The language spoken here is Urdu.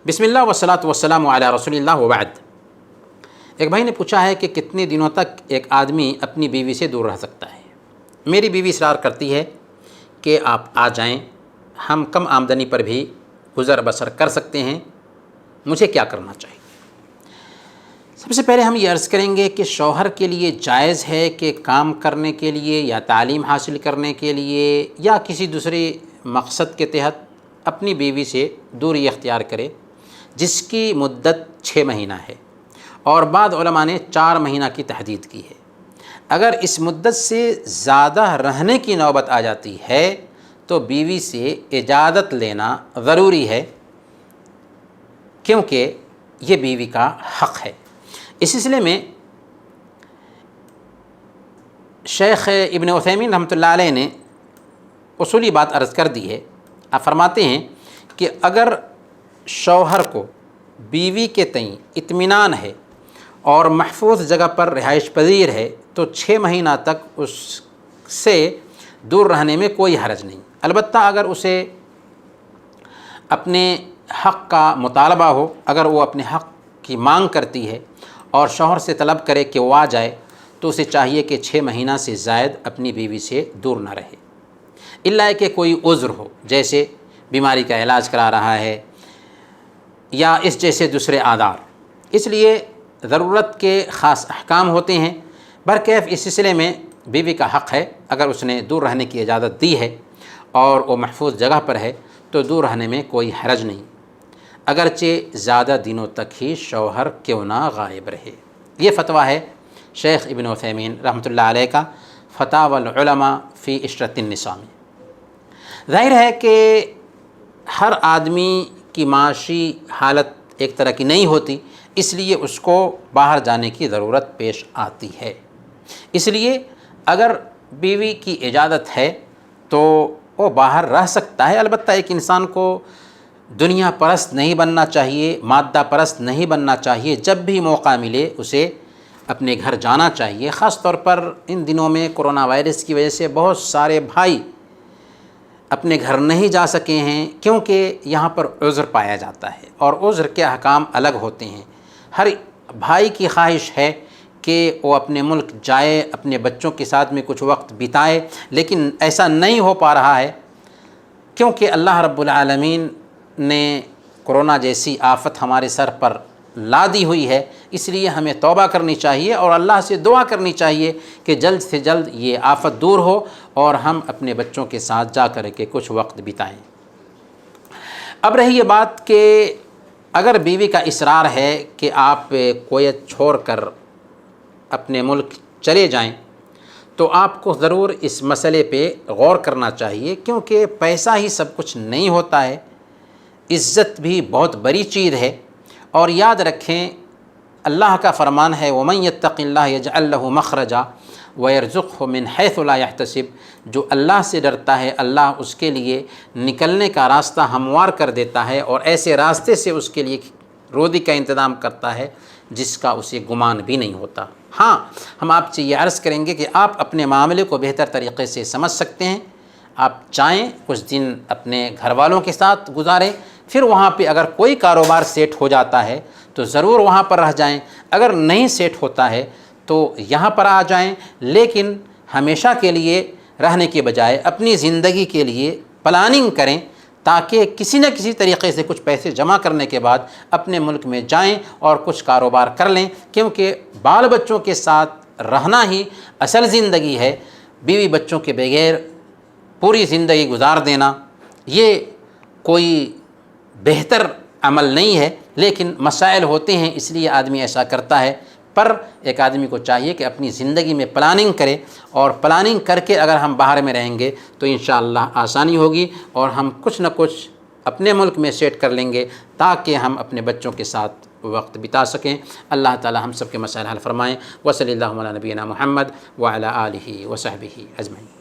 بسم اللہ والصلاۃ والسلام علی رسول اللہ وبعد۔ ایک بھائی نے پوچھا ہے کہ کتنے دنوں تک ایک آدمی اپنی بیوی سے دور رہ سکتا ہے؟ میری بیوی اصرار کرتی ہے کہ آپ آ جائیں، ہم کم آمدنی پر بھی گزر بسر کر سکتے ہیں، مجھے کیا کرنا چاہیے؟ سب سے پہلے ہم یہ عرض کریں گے کہ شوہر کے لیے جائز ہے کہ کام کرنے کے لیے یا تعلیم حاصل کرنے کے لیے یا کسی دوسرے مقصد کے تحت اپنی بیوی سے دوری اختیار کرے، جس کی مدت 6 مہینہ ہے، اور بعض علماء نے 4 مہینہ کی تحدید کی ہے۔ اگر اس مدت سے زیادہ رہنے کی نوبت آ جاتی ہے تو بیوی سے اجازت لینا ضروری ہے، کیونکہ یہ بیوی کا حق ہے۔ اس سلسلے میں شیخ ابن عثیمین رحمۃ اللہ علیہ نے اصولی بات عرض کر دی ہے۔ آپ فرماتے ہیں کہ اگر شوہر کو بیوی کے تئیں اطمینان ہے اور محفوظ جگہ پر رہائش پذیر ہے تو 6 مہینہ تک اس سے دور رہنے میں کوئی حرج نہیں۔ البتہ اگر اسے اپنے حق کا مطالبہ ہو، اگر وہ اپنے حق کی مانگ کرتی ہے اور شوہر سے طلب کرے کہ وہ آ جائے، تو اسے چاہیے کہ 6 مہینہ سے زائد اپنی بیوی سے دور نہ رہے، الا کہ کوئی عذر ہو، جیسے بیماری کا علاج کرا رہا ہے یا اس جیسے دوسرے آدار۔ اس لیے ضرورت کے خاص احکام ہوتے ہیں۔ برکیف اس سلسلے میں بیوی کا حق ہے، اگر اس نے دور رہنے کی اجازت دی ہے اور وہ محفوظ جگہ پر ہے تو دور رہنے میں کوئی حرج نہیں، اگرچہ زیادہ دنوں تک ہی شوہر کیوں نہ غائب رہے۔ یہ فتویٰ ہے شیخ ابن عثیمین رحمۃ اللہ علیہ کا فتاوی العلماء فی عشرۃ النساء میں۔ ظاہر ہے کہ ہر آدمی کی معاشی حالت ایک طرح کی نہیں ہوتی، اس لیے اس کو باہر جانے کی ضرورت پیش آتی ہے۔ اس لیے اگر بیوی کی اجازت ہے تو وہ باہر رہ سکتا ہے۔ البتہ ایک انسان کو دنیا پرست نہیں بننا چاہیے، مادہ پرست نہیں بننا چاہیے۔ جب بھی موقع ملے اسے اپنے گھر جانا چاہیے۔ خاص طور پر ان دنوں میں کرونا وائرس کی وجہ سے بہت سارے بھائی اپنے گھر نہیں جا سکے ہیں، کیونکہ یہاں پر عذر پایا جاتا ہے اور عذر کے احکام الگ ہوتے ہیں۔ ہر بھائی کی خواہش ہے کہ وہ اپنے ملک جائے، اپنے بچوں کے ساتھ میں کچھ وقت بتائے، لیکن ایسا نہیں ہو پا رہا ہے کیونکہ اللہ رب العالمین نے کرونا جیسی آفت ہمارے سر پر لا دی ہوئی ہے۔ اس لیے ہمیں توبہ کرنی چاہیے اور اللہ سے دعا کرنی چاہیے کہ جلد سے جلد یہ آفت دور ہو اور ہم اپنے بچوں کے ساتھ جا کر کے کچھ وقت بتائیں۔ اب رہی یہ بات کہ اگر بیوی کا اصرار ہے کہ آپ کویت چھوڑ کر اپنے ملک چلے جائیں تو آپ کو ضرور اس مسئلے پہ غور کرنا چاہیے، کیونکہ پیسہ ہی سب کچھ نہیں ہوتا ہے، عزت بھی بہت بڑی چیز ہے۔ اور یاد رکھیں اللہ کا فرمان ہے وَمَن يَتَّقِ اللَّهَ يَجْعَلْ لَهُ مَخْرَجًا وَيَرْزُقْهُ مِنْ حَيْثُ لَا يَحْتَسِبُ۔ جو اللہ سے ڈرتا ہے اللہ اس کے لیے نکلنے کا راستہ ہموار کر دیتا ہے اور ایسے راستے سے اس کے لیے روزی کا انتظام کرتا ہے جس کا اسے گمان بھی نہیں ہوتا۔ ہاں، ہم آپ سے یہ عرض کریں گے کہ آپ اپنے معاملے کو بہتر طریقے سے سمجھ سکتے ہیں۔ آپ چاہیں کچھ دن اپنے گھر والوں کے ساتھ گزاریں، پھر وہاں پہ اگر کوئی کاروبار سیٹ ہو جاتا ہے تو ضرور وہاں پر رہ جائیں، اگر نہیں سیٹ ہوتا ہے تو یہاں پر آ جائیں، لیکن ہمیشہ کے لیے رہنے کے بجائے اپنی زندگی کے لیے پلاننگ کریں تاکہ کسی نہ کسی طریقے سے کچھ پیسے جمع کرنے کے بعد اپنے ملک میں جائیں اور کچھ کاروبار کر لیں، کیونکہ بال بچوں کے ساتھ رہنا ہی اصل زندگی ہے۔ بیوی بچوں کے بغیر پوری زندگی گزار دینا یہ کوئی بہتر عمل نہیں ہے، لیکن مسائل ہوتے ہیں اس لیے آدمی ایسا کرتا ہے۔ پر ایک آدمی کو چاہیے کہ اپنی زندگی میں پلاننگ کرے، اور پلاننگ کر کے اگر ہم باہر میں رہیں گے تو انشاءاللہ آسانی ہوگی اور ہم کچھ نہ کچھ اپنے ملک میں سیٹ کر لیں گے تاکہ ہم اپنے بچوں کے ساتھ وقت بتا سکیں۔ اللہ تعالی ہم سب کے مسائل حل فرمائیں۔ وصلی اللہ علی نبینا محمد وعلی آلہ وصحبہ اجمعین۔